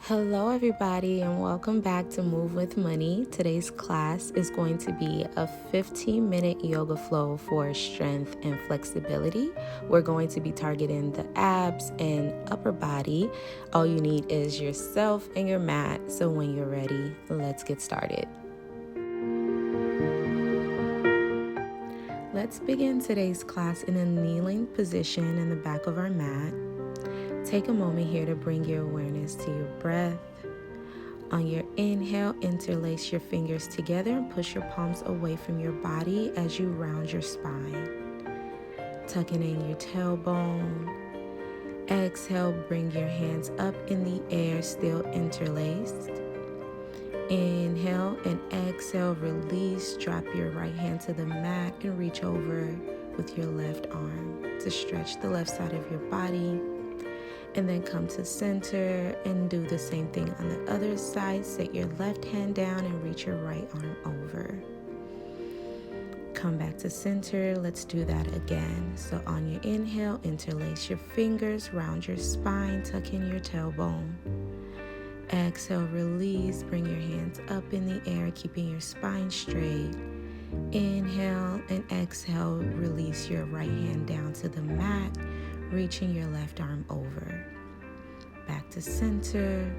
Hello, everybody, and welcome back to Move with Money. Today's class is going to be a 15-minute yoga flow for strength and flexibility. We're going to be targeting the abs and upper body. All you need is yourself and your mat. So when you're ready, let's get started. Let's begin today's class in a kneeling position in the back of our mat. Take a moment here to bring your awareness to your breath. On your inhale, interlace your fingers together and push your palms away from your body as you round your spine. Tucking in your tailbone. Exhale, bring your hands up in the air, still interlaced. Inhale and exhale, release. Drop your right hand to the mat and reach over with your left arm to stretch the left side of your body. And then come to center and do the same thing on the other side. Set your left hand down and reach your right arm over. Come back to center. Let's do that again. So on your inhale, interlace your fingers, round your spine, tuck in your tailbone. Exhale, release. Bring your hands up in the air, keeping your spine straight. Inhale and exhale, release your right hand down to the mat, reaching your left arm over. Back to center,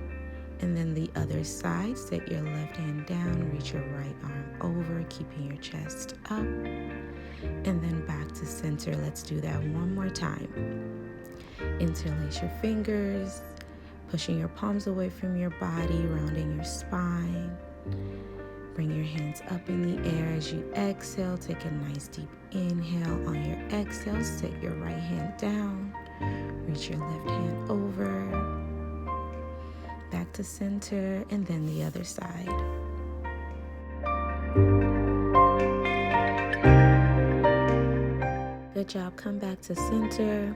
and then the other side. Set your left hand down, reach your right arm over, keeping your chest up, and then back to center. Let's do that one more time. Interlace your fingers, pushing your palms away from your body, rounding your spine. Bring your hands up in the air as you exhale. Take a nice deep inhale. On your exhale, set your right hand down. Reach your left hand over. Back to center, and then the other side. Good job. Come back to center.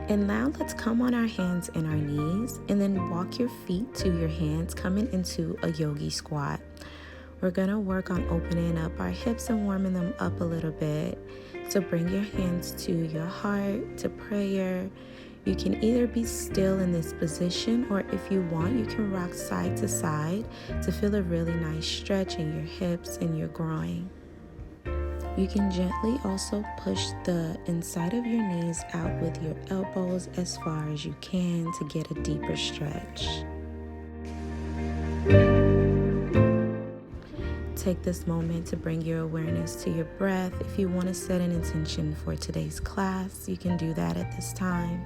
And now let's come on our hands and our knees, and then walk your feet to your hands, coming into a yogi squat. We're going to work on opening up our hips and warming them up a little bit. So bring your hands to your heart, to prayer. You can either be still in this position, or if you want, you can rock side to side to feel a really nice stretch in your hips and your groin. You can gently also push the inside of your knees out with your elbows as far as you can to get a deeper stretch. Take this moment to bring your awareness to your breath. If you want to set an intention for today's class, you can do that at this time.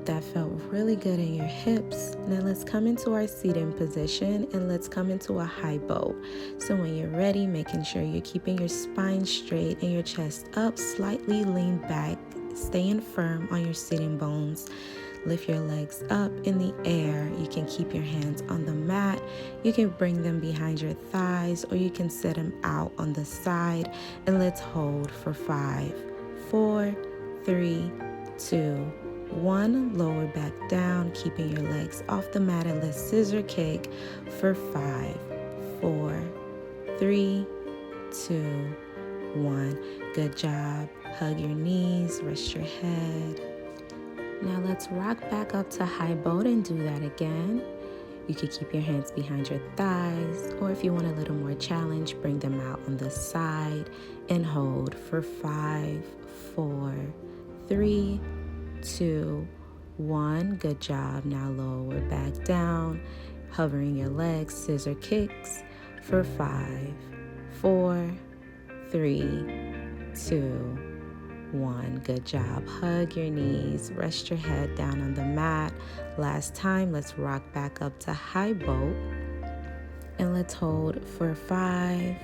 That felt really good in your hips. Now let's come into our seated position, and let's come into a high boat. So when you're ready, making sure you're keeping your spine straight and your chest up, slightly lean back, staying firm on your sitting bones. Lift your legs up in the air. You can keep your hands on the mat. You can bring them behind your thighs, or you can set them out on the side. And let's hold for 5, 4, 3, 2, 1. Lower back down, keeping your legs off the mat, and let's scissor kick for 5, 4, 3, 2, 1. Good job. Hug your knees, rest your head. Now let's rock back up to high boat and do that again. You could keep your hands behind your thighs, or if you want a little more challenge, bring them out on the side and hold for 5, 4, 3, 2, 1. Good job. Now lower back down, hovering your legs, scissor kicks for 5, 4, 3, 2, 1. Good job. Hug your knees, rest your head down on the mat. Last time, let's rock back up to high boat, and let's hold for 5,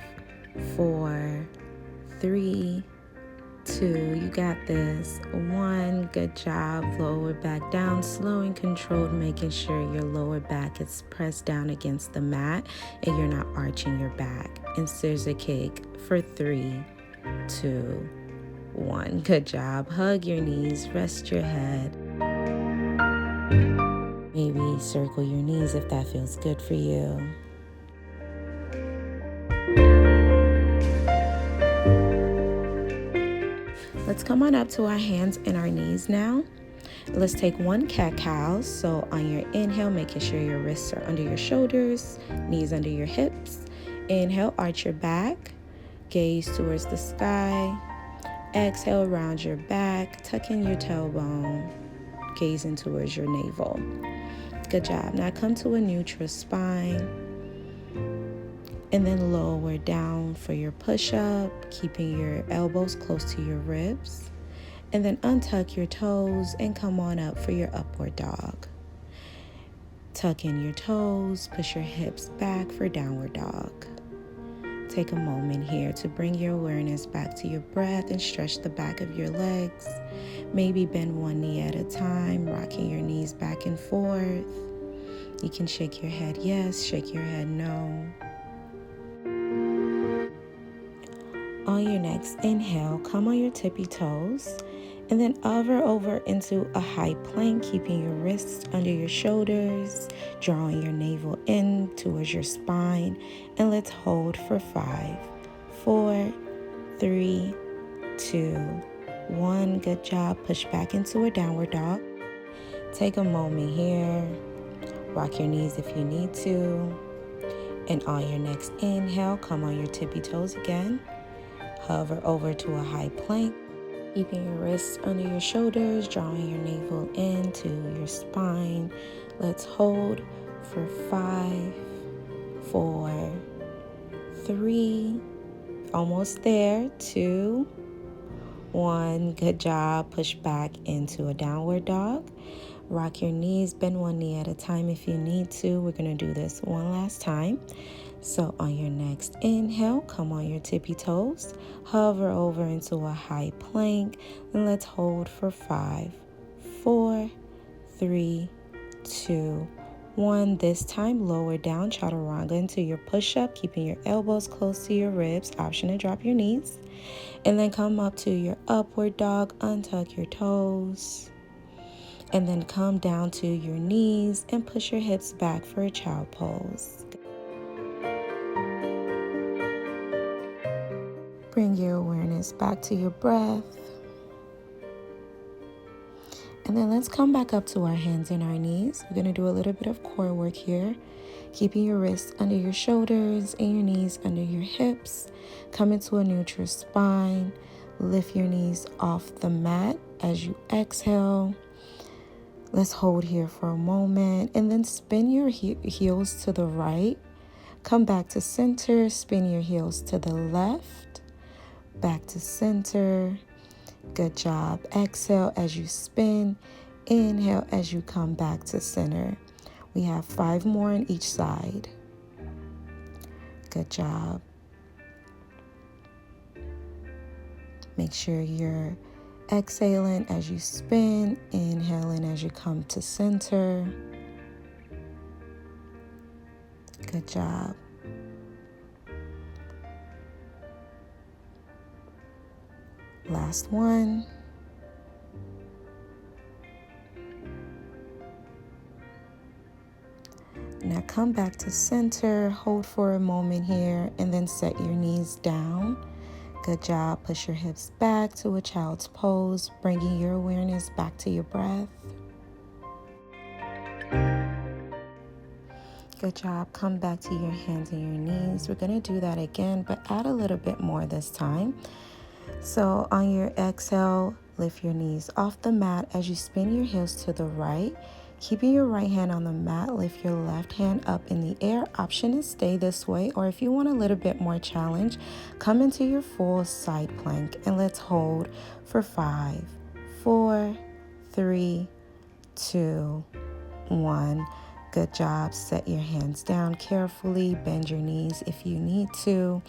4, 3, 2, you got this. 1, good job. Lower back down, slow and controlled, making sure your lower back is pressed down against the mat and you're not arching your back. And scissor kick for 3, 2, 1. Good job. Hug your knees, rest your head. Maybe circle your knees if that feels good for you. Let's come on up to our hands and our knees now. Let's take 1 cat-cow. So on your inhale, making sure your wrists are under your shoulders, knees under your hips. Inhale, arch your back, gaze towards the sky. Exhale, round your back, tuck in your tailbone, gazing towards your navel. Good job. Now come to a neutral spine. And then lower down for your push-up, keeping your elbows close to your ribs. And then untuck your toes and come on up for your upward dog. Tuck in your toes, push your hips back for downward dog. Take a moment here to bring your awareness back to your breath and stretch the back of your legs. Maybe bend one knee at a time, rocking your knees back and forth. You can shake your head yes, shake your head no. On your next inhale, come on your tippy toes and then hover over into a high plank, keeping your wrists under your shoulders, drawing your navel in towards your spine, and let's hold for 5, 4, 3, 2, 1. Good job. Push back into a downward dog. Take a moment here. Rock your knees if you need to. And on your next inhale, come on your tippy toes again. Hover over to a high plank, keeping your wrists under your shoulders, drawing your navel into your spine. Let's hold for 5, 4, 3, almost there, 2, 1. Good job. Push back into a downward dog. Rock your knees, bend one knee at a time if you need to. We're going to do this one last time. So on your next inhale, come on your tippy toes, hover over into a high plank, and let's hold for 5, 4, 3, 2, 1. This time, lower down, chaturanga into your push-up, keeping your elbows close to your ribs, option to drop your knees, and then come up to your upward dog, untuck your toes, and then come down to your knees and push your hips back for a child pose. Bring your awareness back to your breath. And then let's come back up to our hands and our knees. We're going to do a little bit of core work here. Keeping your wrists under your shoulders and your knees under your hips. Come into a neutral spine. Lift your knees off the mat as you exhale. Let's hold here for a moment. And then spin your heels to the right. Come back to center. Spin your heels to the left. Back to center. Good job. Exhale as you spin. Inhale as you come back to center. We have 5 more on each side. Good job. Make sure you're exhaling as you spin, inhaling as you come to center. Good job. Last one. Now come back to center, hold for a moment here, and then set your knees down. Good job. Push your hips back to a child's pose, bringing your awareness back to your breath. Good job. Come back to your hands and your knees. We're going to do that again, but add a little bit more this time. So on your exhale, lift your knees off the mat as you spin your heels to the right. Keeping your right hand on the mat, lift your left hand up in the air. Option is stay this way, or if you want a little bit more challenge, come into your full side plank and let's hold for 5, 4, 3, 2, 1. Good job. Set your hands down carefully. Bend your knees if you need to.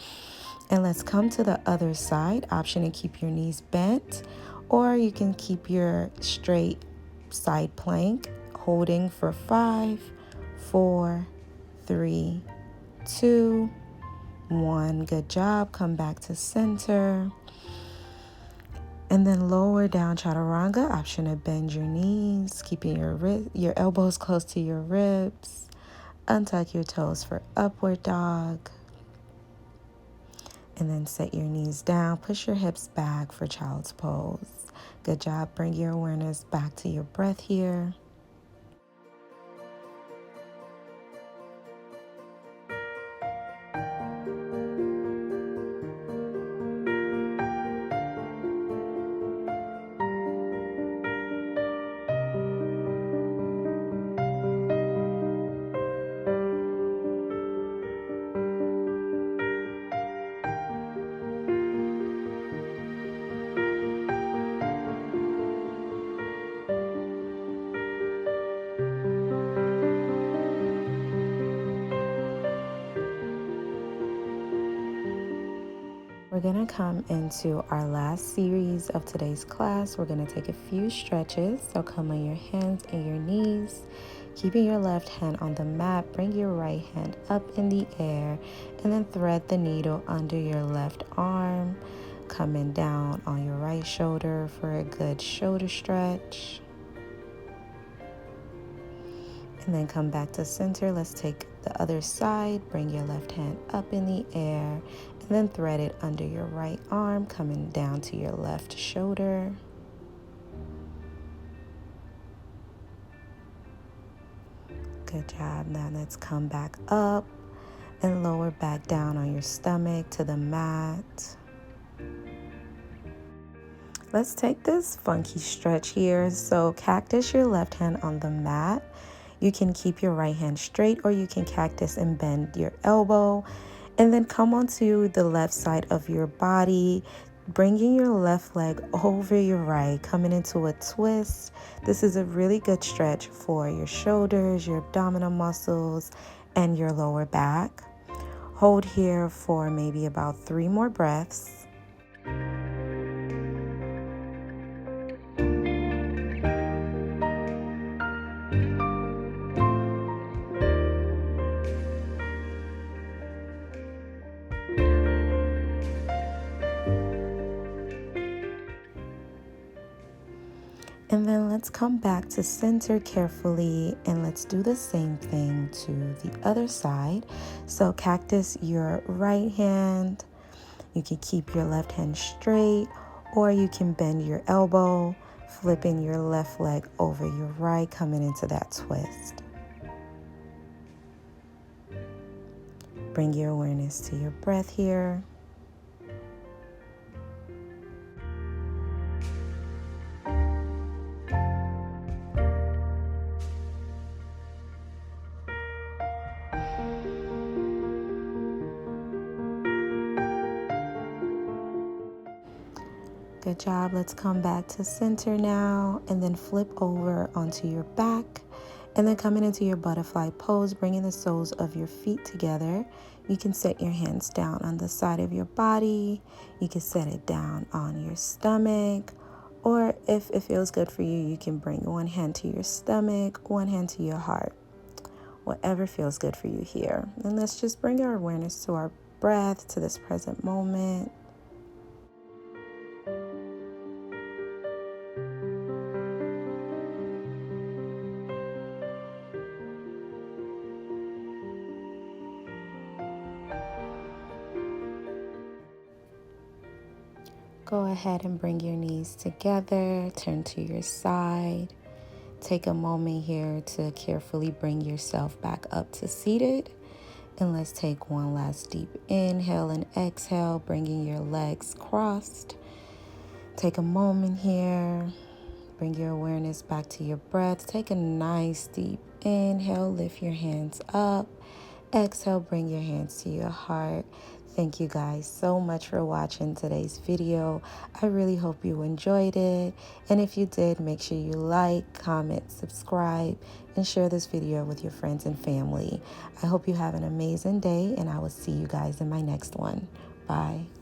And let's come to the other side. Option to keep your knees bent, or you can keep your straight side plank, holding for 5, 4, 3, 2, 1. Good job. Come back to center. And then lower down chaturanga. Option to bend your knees, keeping your elbows close to your ribs. Untuck your toes for upward dog. And then set your knees down. Push your hips back for child's pose. Good job. Bring your awareness back to your breath here. We're going to come into our last series of today's class. We're going to take a few stretches. So come on your hands and your knees, keeping your left hand on the mat. Bring your right hand up in the air and then thread the needle under your left arm, coming down on your right shoulder for a good shoulder stretch. And then come back to center. Let's take the other side. Bring your left hand up in the air and then thread it under your right arm, coming down to your left shoulder. Good job. Now let's come back up and lower back down on your stomach to the mat. Let's take this funky stretch here. So cactus your left hand on the mat. You can keep your right hand straight, or you can cactus and bend your elbow. And then come onto the left side of your body, bringing your left leg over your right, coming into a twist. This is a really good stretch for your shoulders, your abdominal muscles, and your lower back. Hold here for maybe about 3 more breaths. And then let's come back to center carefully, and let's do the same thing to the other side. So cactus your right hand. You can keep your left hand straight, or you can bend your elbow, flipping your left leg over your right, coming into that twist. Bring your awareness to your breath here. Good job. Let's come back to center now, and then flip over onto your back, and then coming into your butterfly pose, bringing the soles of your feet together. You can set your hands down on the side of your body. You can set it down on your stomach, or if it feels good for you, you can bring one hand to your stomach, one hand to your heart. Whatever feels good for you here. And let's just bring our awareness to our breath, to this present moment. Go ahead and bring your knees together, turn to your side. Take a moment here to carefully bring yourself back up to seated. And let's take one last deep inhale and exhale, bringing your legs crossed. Take a moment here. Bring your awareness back to your breath. Take a nice deep inhale, lift your hands up. Exhale, bring your hands to your heart. Thank you guys so much for watching today's video. I really hope you enjoyed it. And if you did, make sure you like, comment, subscribe, and share this video with your friends and family. I hope you have an amazing day, and I will see you guys in my next one. Bye.